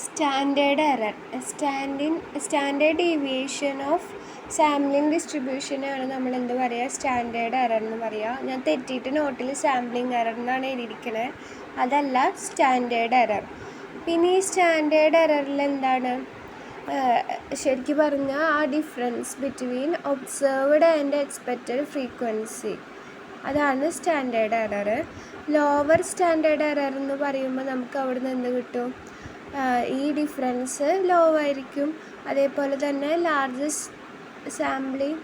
Standard error standard deviation of sampling ഡിസ്ട്രിബ്യൂഷനാണ് നമ്മൾ എന്ത് പറയുക, സ്റ്റാൻഡേർഡ് എറർ എന്ന് പറയുക. ഞാൻ തെറ്റിയിട്ട് നോട്ടിൽ സാമ്പിളിംഗ് എറർ എന്നാണ് എഴുതിയിരിക്കുന്നത്, അതല്ല സ്റ്റാൻഡേർഡ് എറർ. പിന്നെ ഈ സ്റ്റാൻഡേർഡ് എററിൽ എന്താണ് ശരിക്കും പറഞ്ഞാൽ ആ difference between observed and expected frequency, അതാണ് standard error. Lower standard error എന്ന് പറയുമ്പോൾ നമുക്ക് അവിടെ നിന്ന് എന്ത് കിട്ടും, ഈ ഡിഫറൻസ് ലോ ആയിരിക്കും. അതേപോലെ തന്നെ ലാർജസ്റ്റ് സാമ്പിളിംഗ്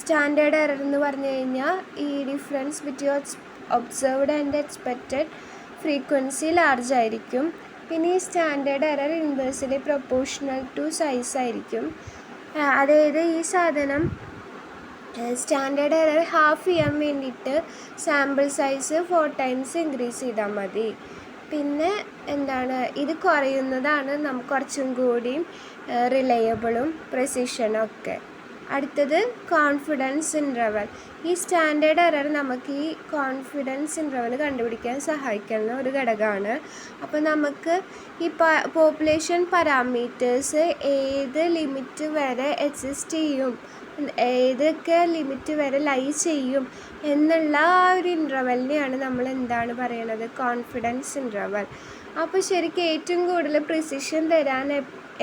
സ്റ്റാൻഡേർഡ് എറർ എന്ന് പറഞ്ഞു കഴിഞ്ഞാൽ ഈ difference between observed and expected frequency large ആയിരിക്കും. പിന്നെ ഈ standard error inversely proportional to size ആയിരിക്കും. അതായത് ഈ സാധനം സ്റ്റാൻഡേർഡ് എറർ ഹാഫ് ചെയ്യാൻ വേണ്ടിയിട്ട് സാമ്പിൾ സൈസ് 4 ടൈംസ് ഇൻക്രീസ് ചെയ്താൽ മതി. പിന്നെ എന്താണ്, ഇത് കുറയുന്നതാണ് നമുക്ക് കുറച്ചും കൂടിയും റിലയബിളും പ്രെസിഷനും ഒക്കെ. അടുത്തത് കോൺഫിഡൻസ് ഇൻ്റർവൽ. ഈ സ്റ്റാൻഡേർഡ് എറർ നമുക്ക് ഈ കോൺഫിഡൻസ് ഇൻ്റർവൽ കണ്ടുപിടിക്കാൻ സഹായിക്കുന്ന ഒരു ഘടകമാണ്. അപ്പോൾ നമുക്ക് ഈ പോപ്പുലേഷൻ പാരാമീറ്റേഴ്സ് ഏത് ലിമിറ്റ് വരെ എക്സിസ്റ്റ് ചെയ്യും, ഏതൊക്കെ ലിമിറ്റ് വരെ ലൈ ചെയ്യും എന്നുള്ള ആ ഒരു ഇൻ്റർവെലിനെയാണ് നമ്മൾ എന്താണ് പറയണത്, കോൺഫിഡൻസ് ഇൻ്റർവൽ. അപ്പോൾ ശരിക്കും ഏറ്റവും കൂടുതൽ പ്രിസിഷൻ തരാൻ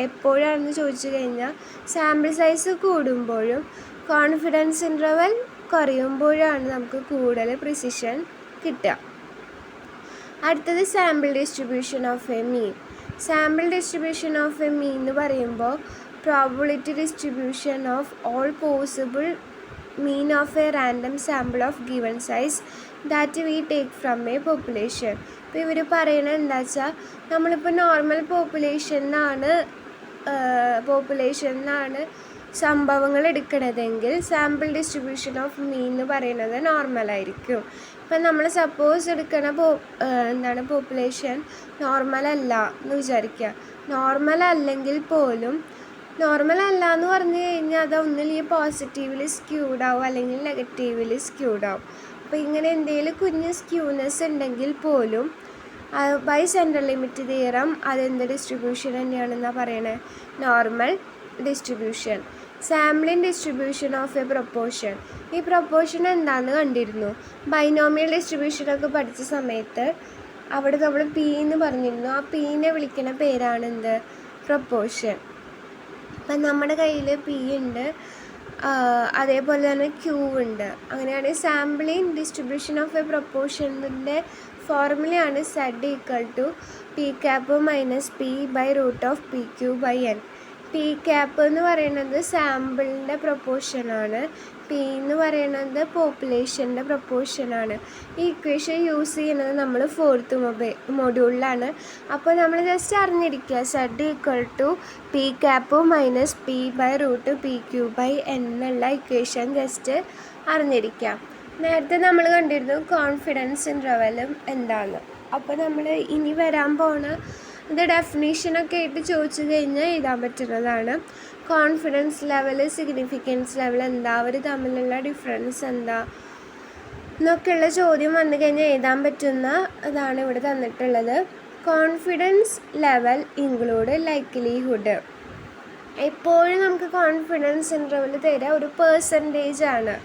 എപ്പോഴാണെന്ന് ചോദിച്ചു കഴിഞ്ഞാൽ സാമ്പിൾ സൈസ് കൂടുമ്പോഴും കോൺഫിഡൻസ് ഇൻ്റർവൽ കുറയുമ്പോഴാണ് നമുക്ക് കൂടുതൽ പ്രിസിഷൻ കിട്ടുക. അടുത്തത് sample distribution of a mean. Sample distribution of a mean എന്ന് പറയുമ്പോൾ probability distribution of all possible mean of a random sample of given size that we take from a population. ഇപ്പോൾ ഇവർ പറയണത് എന്താ വെച്ചാൽ, നമ്മളിപ്പോൾ നോർമൽ പോപ്പുലേഷനാണ് സംഭവങ്ങൾ എടുക്കണതെങ്കിൽ സാമ്പിൾ ഡിസ്ട്രിബ്യൂഷൻ ഓഫ് മീൻ എന്ന് പറയുന്നത് നോർമലായിരിക്കും. ഇപ്പം നമ്മൾ സപ്പോസ് എടുക്കണ പോപ്പുലേഷൻ നോർമൽ അല്ല എന്ന് വിചാരിക്കുക. നോർമൽ അല്ലെങ്കിൽ പോലും, നോർമൽ അല്ല എന്ന് പറഞ്ഞു കഴിഞ്ഞാൽ അത് ഒന്നില്ലെങ്കിൽ പോസിറ്റീവ്ലി സ്ക്യൂഡ് ആവും അല്ലെങ്കിൽ നെഗറ്റീവ്ലി സ്ക്യൂഡ് ആവും. അപ്പോൾ ഇങ്ങനെ എന്തെങ്കിലും കുഞ്ഞ് സ്ക്യൂനെസ് ഉണ്ടെങ്കിൽ പോലും ബൈ സെൻട്രൽ ലിമിറ്റ് തിയറം അതെന്ത് ഡിസ്ട്രിബ്യൂഷൻ തന്നെയാണെന്നാണ് പറയണത്, normal distribution. Sampling distribution of A proportion. ഈ പ്രൊപ്പോർഷൻ എന്താണെന്ന് കണ്ടിരുന്നു ബൈനോമിയൽ ഡിസ്ട്രിബ്യൂഷനൊക്കെ പഠിച്ച സമയത്ത്. അവിടെ നമ്മൾ പി എന്ന് പറഞ്ഞിരുന്നു. ആ പീനെ വിളിക്കുന്ന പേരാണ് എന്ത്, പ്രൊപ്പോർഷൻ. അപ്പം നമ്മുടെ കയ്യിൽ പി ഉണ്ട്, അതേപോലെ തന്നെ ക്യൂ ഉണ്ട്. അങ്ങനെയാണ് സാമ്പിളിംഗ് ഡിസ്ട്രിബ്യൂഷൻ ഓഫ് എ പ്രൊപ്പോർഷൻ്റെ ഫോർമുലയാണ് Z equal to P cap minus P by root of P Q by N. P cap എന്ന് പറയുന്നത് സാമ്പിളിൻ്റെ പ്രൊപ്പോർഷനാണ്, പി എന്ന് പറയുന്നത് പോപ്പുലേഷൻ്റെ പ്രൊപ്പോർഷനാണ്. ഈ ഇക്വേഷൻ യൂസ് ചെയ്യുന്നത് നമ്മൾ 4th മൊഡ്യൂളിലാണ്. അപ്പോൾ നമ്മൾ ജസ്റ്റ് അറിഞ്ഞിരിക്കുക Z equal to P cap minus P by root P Q by എന്നുള്ള ഇക്വേഷൻ ജസ്റ്റ് അറിഞ്ഞിരിക്കുക. നേരത്തെ നമ്മൾ കണ്ടിരുന്നു കോൺഫിഡൻസ് ഇൻ്റർവെലും എന്താണ്. അപ്പോൾ നമ്മൾ ഇനി വരാൻ പോണ ഇത് ഡെഫിനേഷനൊക്കെ ആയിട്ട് ചോദിച്ചു കഴിഞ്ഞാൽ എഴുതാൻ പറ്റുന്നതാണ്. കോൺഫിഡൻസ് ലെവൽ, സിഗ്നിഫിക്കൻസ് ലെവൽ എന്താ, അവർ തമ്മിലുള്ള ഡിഫറൻസ് എന്താ എന്നൊക്കെയുള്ള ചോദ്യം വന്നു കഴിഞ്ഞാൽ എഴുതാൻ പറ്റുന്ന ഇതാണ് ഇവിടെ തന്നിട്ടുള്ളത്. Confidence level include likelihood. എപ്പോഴും നമുക്ക് കോൺഫിഡൻസ് ഇൻ്റർവെൽ തരിക ഒരു പെർസെൻറ്റേജ് ആണ്.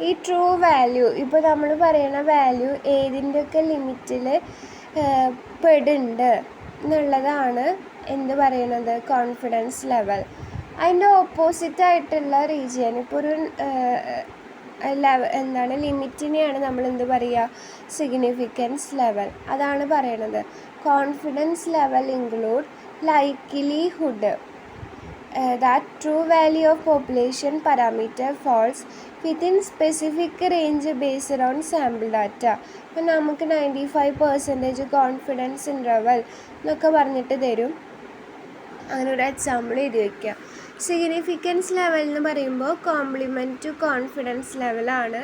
ഈ ട്രൂ വാല്യൂ, ഇപ്പോൾ നമ്മൾ പറയുന്ന വാല്യൂ ഏതിൻ്റെയൊക്കെ ലിമിറ്റിൽ പെടുന്നുണ്ട് എന്നുള്ളതാണ് എന്ത് പറയണത്, കോൺഫിഡൻസ് ലെവൽ. അതിൻ്റെ ഓപ്പോസിറ്റായിട്ടുള്ള റീജിയൻ, ഇപ്പോൾ ഒരു ലിമിറ്റിനെയാണ് നമ്മൾ എന്ത് പറയുക, സിഗ്നിഫിക്കൻസ് ലെവൽ. അതാണ് പറയണത്. Confidence level include likelihood that true value of population parameter falls within specific range based on sample data. അപ്പോൾ നമുക്ക് 95% കോൺഫിഡൻസ് ഇൻ്റർവൽ എന്നൊക്കെ പറഞ്ഞിട്ട് തരും. അങ്ങനെ ഒരു എക്സാമ്പിൾ എഴുതി വയ്ക്കുക. സിഗ്നിഫിക്കൻസ് ലെവൽ എന്ന് പറയുമ്പോൾ കോംപ്ലിമെൻറ്റ് ടു കോൺഫിഡൻസ് ലെവലാണ്.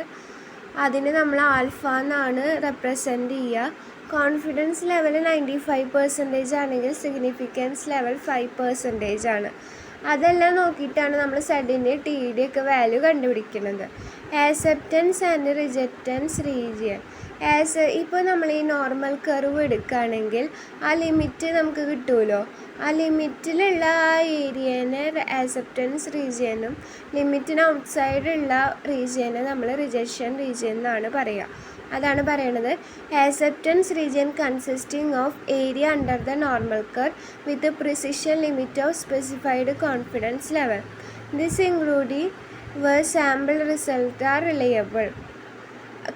അതിന് നമ്മൾ ആൽഫ എന്നാണ് റെപ്രസെൻ്റ് ചെയ്യുക. കോൺഫിഡൻസ് ലെവൽ 95% ആണെങ്കിൽ സിഗ്നിഫിക്കൻസ് ലെവൽ 5% ആണ്. അതെല്ലാം നോക്കിയിട്ടാണ് നമ്മൾ സെഡിൻ്റെ ടിയുടെ ഒക്കെ വാല്യൂ കണ്ടുപിടിക്കുന്നത്. Acceptance and rejectance region. ഇപ്പോൾ നമ്മൾ ഈ നോർമൽ കർവ് എടുക്കുകയാണെങ്കിൽ ആ ലിമിറ്റ് നമുക്ക് കിട്ടുമല്ലോ. ആ ലിമിറ്റിലുള്ള ആ ഏരിയനെ ആക്സെപ്റ്റൻസ് റീജിയനും ലിമിറ്റിന് ഔട്ട്സൈഡുള്ള റീജിയനെ നമ്മൾ റിജക്ഷൻ റീജിയൻ എന്നാണ് പറയുക. അതാണ് പറയണത്. Acceptance region consisting of area under the normal curve with precision limit of specified confidence level. This including where sample results are reliable.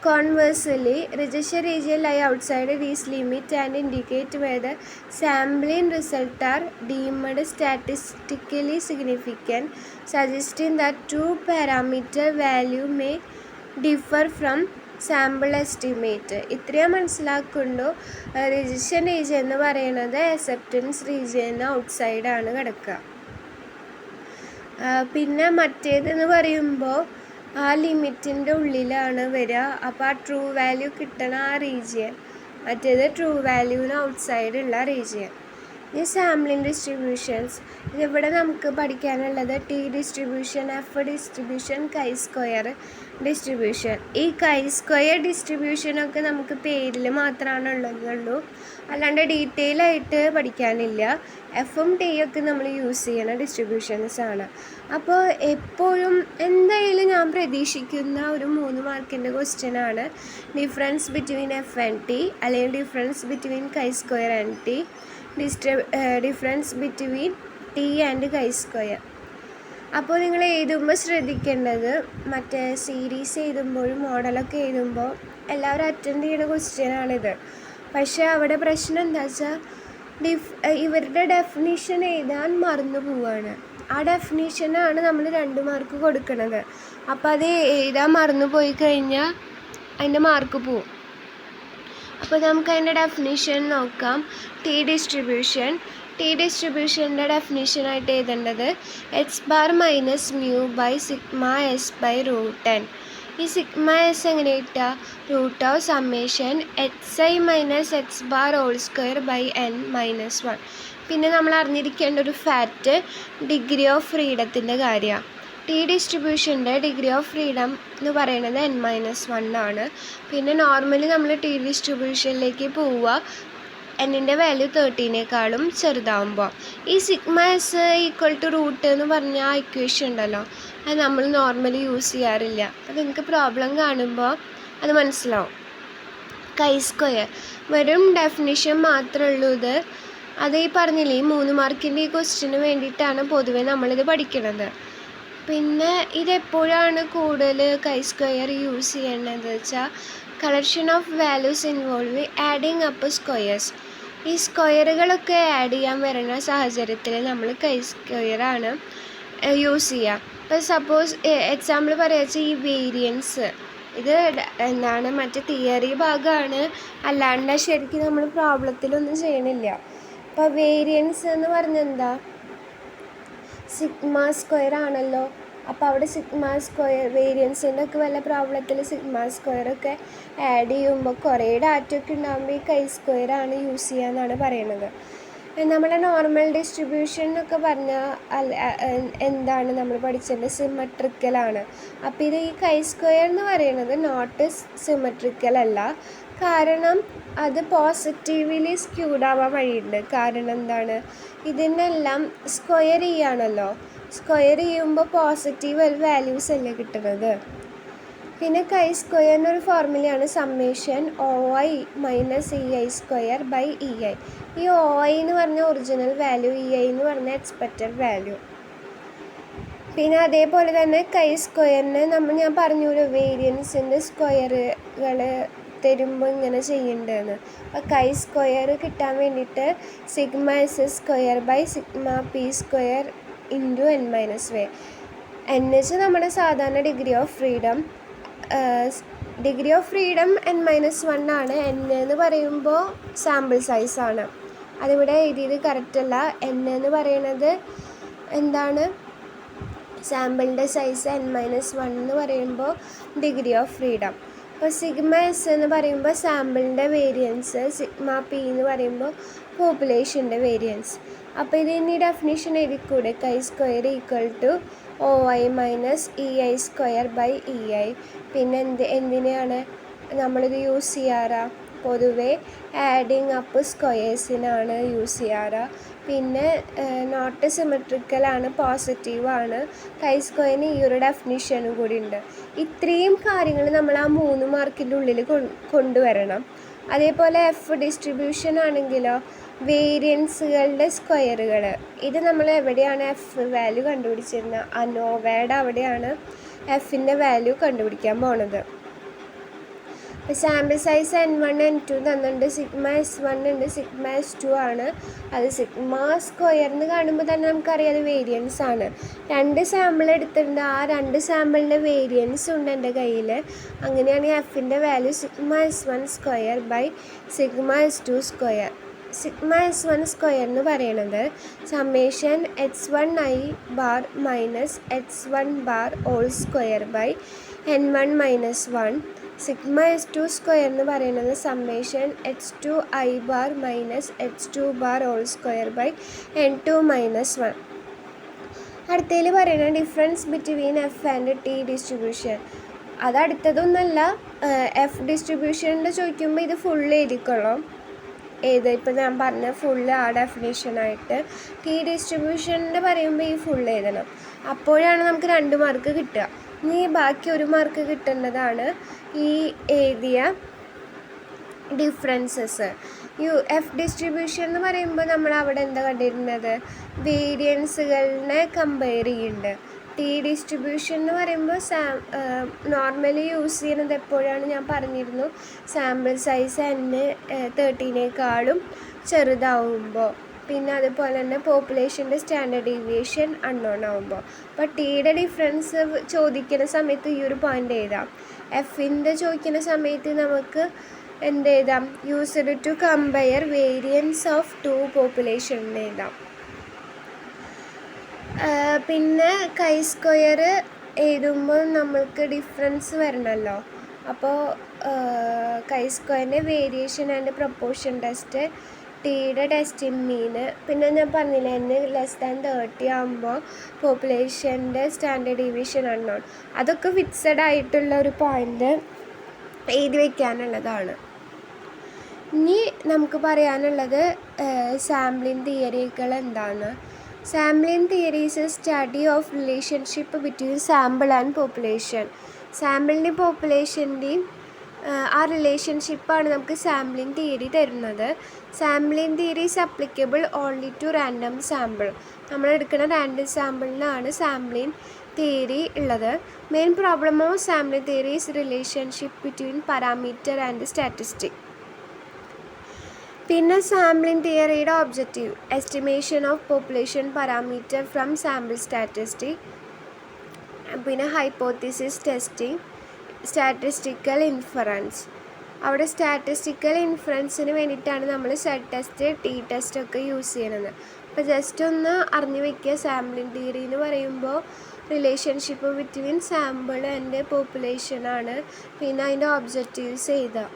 Conversely, rejection region lie outside these limits and indicate whether sampling results are deemed statistically significant, suggesting that two parameter value may differ from sample estimate. ഇത്രയും മനസ്സിലാക്കുമ്പോൾ rejection region എന്ന് പറയുന്നത് acceptance റീജിയന് ഔട്ട്സൈഡാണ് കിടക്കുക. പിന്നെ മറ്റേതെന്ന് പറയുമ്പോൾ ആ ലിമിറ്റിൻ്റെ ഉള്ളിലാണ് വരിക. അപ്പോൾ ആ ട്രൂ വാല്യൂ കിട്ടണ ആ റീജിയൻ. മറ്റേത് ട്രൂ വാല്യൂവിന് ഔട്ട്സൈഡുള്ള റീജിയൻ. ഈ സാമ്പിളിംഗ് ഡിസ്ട്രിബ്യൂഷൻസ്, ഇതിവിടെ നമുക്ക് പഠിക്കാനുള്ളത് T distribution, F distribution, chi square distribution. ഈ കൈ സ്ക്വയർ ഡിസ്ട്രിബ്യൂഷനൊക്കെ നമുക്ക് പേരിൽ മാത്രമാണ് ഉള്ളതുള്ളൂ, അല്ലാണ്ട് ഡീറ്റെയിൽ ആയിട്ട് പഠിക്കാനില്ല. എഫും ടിയൊക്കെ നമ്മൾ യൂസ് ചെയ്യുന്ന ഡിസ്ട്രിബ്യൂഷൻസ് ആണ്. അപ്പോൾ എപ്പോഴും എന്തായാലും ഞാൻ പ്രതീക്ഷിക്കുന്ന ഒരു 3 മാർക്കിൻ്റെ ക്വസ്റ്റ്യനാണ് difference between F and T, അല്ലെങ്കിൽ difference between chi square and T, difference between T and chi square. അപ്പോൾ നിങ്ങൾ എഴുതുമ്പോൾ ശ്രദ്ധിക്കേണ്ടത്, മറ്റേ സീരീസ് എഴുതുമ്പോഴും മോഡലൊക്കെ എഴുതുമ്പോൾ എല്ലാവരും അറ്റൻഡ് ചെയ്യുന്ന ക്വസ്റ്റ്യനാണിത്. പക്ഷേ അവിടെ പ്രശ്നം എന്താ വെച്ചാൽ ഇവരുടെ ഡെഫിനിഷൻ എഴുതാൻ മറന്നു പോവുകയാണ്. ആ ഡെഫിനിഷനാണ് നമ്മൾ 2 മാർക്ക് കൊടുക്കുന്നത്. അപ്പോൾ അത് എഴുതാൻ മറന്നു പോയി കഴിഞ്ഞാൽ അതിൻ്റെ മാർക്ക് പോവും. അപ്പോൾ നമുക്ക് അതിൻ്റെ ഡെഫിനിഷൻ നോക്കാം. ടി ഡിസ്ട്രിബ്യൂഷൻ്റെ ഡെഫിനിഷനായിട്ട് എഴുതേണ്ടത് X bar minus mu by sigma S by √n. ഈ സിഗ്മ എസ് എങ്ങനെ കിട്ടുക? Root of summation X I minus X bar whole square by n minus 1. പിന്നെ നമ്മൾ അറിഞ്ഞിരിക്കേണ്ട ഒരു ഫാക്റ്റ് ഡിഗ്രി ഓഫ് ഫ്രീഡത്തിൻ്റെ കാര്യമാണ്. ടി ഡിസ്ട്രിബ്യൂഷൻ്റെ ഡിഗ്രി ഓഫ് ഫ്രീഡം എന്ന് പറയുന്നത് n-1 ആണ്. പിന്നെ നോർമലി നമ്മൾ ടി ഡിസ്ട്രിബ്യൂഷനിലേക്ക് പോവുക എന്നിൻ്റെ വാല്യൂ 13നേക്കാളും ചെറുതാവുമ്പോൾ. ഈ sigma S equal to root എന്ന് പറഞ്ഞ ആ ഇക്വേഷൻ ഉണ്ടല്ലോ, അത് നമ്മൾ നോർമലി യൂസ് ചെയ്യാറില്ല. അപ്പോൾ നിങ്ങൾക്ക് പ്രോബ്ലം കാണുമ്പോൾ അത് മനസ്സിലാവും. കൈ സ്ക്വയർ വെറും ഡെഫിനിഷൻ മാത്രമേ ഉള്ളൂ ഇത്. അത് ഈ പറഞ്ഞില്ലേ, ഈ 3 മാർക്കിൻ്റെ ഈ ക്വസ്റ്റ്യന് വേണ്ടിയിട്ടാണ് പൊതുവേ നമ്മളിത് പഠിക്കുന്നത്. പിന്നെ ഇതെപ്പോഴാണ് കൂടുതൽ കൈ സ്ക്വയർ യൂസ് ചെയ്യേണ്ടത് വെച്ചാൽ collection of values involve adding up squares. ഈ സ്ക്വയറുകളൊക്കെ ആഡ് ചെയ്യാൻ വരുന്ന സാഹചര്യത്തിൽ നമ്മൾ കൈ സ്ക്വയറാണ് യൂസ് ചെയ്യുക. ഇപ്പോൾ സപ്പോസ് എക്സാമ്പിൾ പറയുക, ഈ വേരിയൻസ് ഇത് എന്താണ് മറ്റേ തിയറി ഭാഗമാണ്, അല്ലാണ്ട് ശരിക്കും നമ്മൾ പ്രോബ്ലത്തിലൊന്നും ചെയ്യണില്ല. ഇപ്പോൾ വേരിയൻസ് എന്ന് പറഞ്ഞാൽ എന്താ? സിഗ്മ സ്ക്വയർ ആണല്ലോ. അപ്പോൾ അവിടെ സിഗ്മ സ്ക്വയർ വേരിയൻസിൻ്റെ ഒക്കെ വല്ല പ്രോബ്ലത്തിൽ സിഗ്മ സ്ക്വയറൊക്കെ ആഡ് ചെയ്യുമ്പോൾ കുറേ ഡാറ്റ ഒക്കെ ഉണ്ടാകുമ്പോൾ ഈ കൈ സ്ക്വയറാണ് യൂസ് ചെയ്യുക എന്നാണ് പറയുന്നത്. നമ്മളെ നോർമൽ ഡിസ്ട്രിബ്യൂഷൻ എന്നൊക്കെ പറഞ്ഞാൽ എന്താണ് നമ്മൾ പഠിച്ചത്? സിമെട്രിക്കലാണ്. അപ്പോൾ ഇത് ഈ കൈ സ്ക്വയർ എന്ന് പറയുന്നത് നോട്ട് സിമെട്രിക്കൽ അല്ല. കാരണം അത് പോസിറ്റീവ്ലി സ്ക്യൂഡ് ആവാൻ വഴിയുണ്ട്. കാരണം എന്താണ്? ഇതിനെല്ലാം സ്ക്വയർ ചെയ്യുകയാണല്ലോ. സ്ക്വയർ ചെയ്യുമ്പോൾ പോസിറ്റീവ് വാല്യൂസ് അല്ലേ കിട്ടുന്നത്. പിന്നെ കൈ സ്ക്വയറിനൊരു ഫോർമുലയാണ് summation OI minus EI square by EI. ഈ OI എന്ന് പറഞ്ഞ ഒറിജിനൽ വാല്യൂ, EI എന്ന് പറഞ്ഞ എക്സ്പെക്റ്റഡ് വാല്യൂ. പിന്നെ അതേപോലെ തന്നെ കൈ സ്ക്വയറിന് ഞാൻ പറഞ്ഞൊരു വേരിയൻസിൻ്റെ സ്ക്വയറുകൾ തരുമ്പോൾ ഇങ്ങനെ ചെയ്യേണ്ടതെന്ന്. അപ്പോൾ കൈ സ്ക്വയർ കിട്ടാൻ വേണ്ടിയിട്ട് sigma S square by sigma P square into n-1. n വെച്ചാൽ നമ്മുടെ സാധാരണ degree of freedom. Degree of freedom n-1 ആണ്. n എന്ന് പറയുമ്പോൾ സാമ്പിൾ സൈസാണ്. അതിവിടെ എഴുതിയത് കറക്റ്റല്ല. n എന്ന് പറയുന്നത് എന്താണ്? സാമ്പിളിൻ്റെ സൈസ്. n-1 എന്ന് പറയുമ്പോൾ ഡിഗ്രി ഓഫ് ഫ്രീഡം. അപ്പോൾ സിഗ്മ എസ് എന്ന് പറയുമ്പോൾ സാമ്പിളിൻ്റെ വേരിയൻസ്, സിഗ്മ പി എന്ന് പറയുമ്പോൾ പോപ്പുലേഷൻ്റെ വേരിയൻസ്. അപ്പോൾ ഇത് ഇനി ഡെഫിനിഷൻ എഴുതിക്കൂടെ, chi square equal to OI minus EI square by EI. പിന്നെ എന്തിനാണ് നമ്മളിത് യൂസ് ചെയ്യാറ്? പൊതുവേ ആഡിങ് അപ്പ് സ്ക്വയേഴ്സിനാണ് യൂസ് ചെയ്യാറ്. പിന്നെ നോട്ട് സിമെട്രിക്കലാണ്, പോസിറ്റീവാണ്. കൈ സ്ക്വയറിന് ഈ ഒരു ഡെഫിനിഷനും കൂടി ഉണ്ട്. ഇത്രയും കാര്യങ്ങൾ നമ്മൾ ആ 3 മാർക്കിൻ്റെ ഉള്ളിൽ കൊണ്ടുവരണം. അതേപോലെ എഫ് ഡിസ്ട്രിബ്യൂഷൻ ആണെങ്കിലോ വേരിയൻസുകളുടെ സ്ക്വയറുകൾ. ഇത് നമ്മൾ എവിടെയാണ് എഫ് വാല്യൂ കണ്ടുപിടിച്ചിരുന്നത്? അനോവയുടെ അവിടെയാണ് എഫിൻ്റെ വാല്യൂ കണ്ടുപിടിക്കാൻ പോണത്. സാമ്പിൾ സൈസ് N1 N2 തന്നിട്ടുണ്ട്. സിഗ്മ S1 ഉണ്ട്, സിഗ്മ S2 ആണ്. അത് സിഗ്മ സ്ക്വയർ എന്ന് കാണുമ്പോൾ തന്നെ നമുക്കറിയാം അത് വേരിയൻസ് ആണ്. 2 സാമ്പിൾ എടുത്തിട്ടുണ്ട്, ആ 2 സാമ്പിളിൻ്റെ വേരിയൻസ് ഉണ്ട് എൻ്റെ കയ്യിൽ. അങ്ങനെയാണെങ്കിൽ എഫിൻ്റെ value sigma S1 square by sigma S2 square. Sigma S1 square എന്ന് പറയണത് summation H1i bar minus H1 bar whole square by N1 minus 1. Sigma S2 square എന്ന് പറയുന്നത് summation H2i bar minus H2 bar whole square by N2 minus 1. അടുത്തതിൽ പറയുന്നത് difference between F and T distribution. അത് അടുത്തതൊന്നല്ല, F ഡിസ്ട്രിബ്യൂഷൻ്റെ ചോദിക്കുമ്പോൾ ഇത് full എഴുതിക്കൊള്ളാം. ഇപ്പം ഞാൻ പറഞ്ഞ ഫുള്ള് ആ ഡെഫിനേഷനായിട്ട്. ടി ഡിസ്ട്രിബ്യൂഷൻ്റെ പറയുമ്പോൾ ഈ ഫുള്ള് എഴുതണം. അപ്പോഴാണ് നമുക്ക് 2 മാർക്ക് കിട്ടുക. ഇനി ബാക്കി 1 മാർക്ക് കിട്ടേണ്ടതാണ് ഈ എഴുതിയ ഡിഫറൻസസ്. എഫ് ഡിസ്ട്രിബ്യൂഷൻ എന്ന് പറയുമ്പോൾ നമ്മൾ അവിടെ എന്താ കണ്ടിരുന്നത്? വേരിയൻസുകളിനെ കമ്പയർ ചെയ്യുന്നുണ്ട്. ടി ഡിസ്ട്രിബ്യൂഷൻ എന്ന് പറയുമ്പോൾ നോർമലി യൂസ് ചെയ്യുന്നത് എപ്പോഴാണ് ഞാൻ പറഞ്ഞിരുന്നു, സാമ്പിൾ സൈസ് N13 ചെറുതാവുമ്പോൾ, പിന്നെ അതുപോലെ തന്നെ പോപ്പുലേഷൻ്റെ സ്റ്റാൻഡേർഡ് ഡീവിയേഷൻ അൺനോൺ ആവുമ്പോൾ. അപ്പോൾ ടിയുടെ ഡിഫറൻസ് ചോദിക്കുന്ന സമയത്ത് ഈ ഒരു പോയിൻ്റ് എഴുതാം. എഫിൻ്റെ ചോദിക്കുന്ന സമയത്ത് നമുക്ക് എന്ത് എഴുതാം? Used to compare variance of 2 population എഴുതാം. പിന്നെ കൈ സ്ക്വയർ എഴുതുമ്പോൾ നമ്മൾക്ക് ഡിഫറൻസ് വരണമല്ലോ. അപ്പോൾ കൈ സ്ക്വയറിൻ്റെ വേരിയേഷൻ ആൻഡ് പ്രൊപ്പോർഷൻ ടെസ്റ്റ്, ടിയുടെ ടെസ്റ്റ് മീന്, പിന്നെ ഞാൻ പറഞ്ഞില്ല N<30 ആകുമ്പോൾ പോപ്പുലേഷൻ്റെ സ്റ്റാൻഡേർഡ് ഡീവിയേഷൻ അൺനോൺ. അതൊക്കെ ഫിക്സഡ് ആയിട്ടുള്ള ഒരു പോയിൻ്റ് എഴുതി വയ്ക്കാനുള്ളതാണ്. ഇനി നമുക്ക് പറയാനുള്ളത് സാമ്പിളിംഗ് തിയറികൾ എന്താണ്? Sampling theory is a study of relationship between sample and population. സാമ്പിളിൻ്റെയും പോപ്പുലേഷൻ്റെയും ആ റിലേഷൻഷിപ്പാണ് നമുക്ക് സാമ്പിളിംഗ് തിയറി തരുന്നത്. Sampling theory is applicable only to random sample. നമ്മൾ എടുക്കുന്ന റാൻഡം സാമ്പിളിനാണ് സാമ്പിളിംഗ് തിയറി ഉള്ളത്. Main problem of sampling theory is relationship between parameter and statistic. പിന്നെ sampling തിയറിയുടെ objective estimation of population parameter from sample statistic. പിന്നെ hypothesis testing, statistical inference. അവിടെ statistical ഇൻഫറൻസിന് വേണ്ടിയിട്ടാണ് നമ്മൾ സെറ്റ് ടെസ്റ്റ്, ടി ടെസ്റ്റ് ഒക്കെ use ചെയ്യുന്നത്. അപ്പോൾ ജസ്റ്റ് ഒന്ന് അറിഞ്ഞു വയ്ക്കുക. സാമ്പിളിംഗ് തിയറി എന്ന് പറയുമ്പോൾ റിലേഷൻഷിപ്പ് ബിറ്റ്വീൻ സാമ്പിൾ ആൻഡ് പോപ്പുലേഷനാണ്. പിന്നെ അതിൻ്റെ ഒബ്ജക്റ്റീവ്സ് എഴുതുക.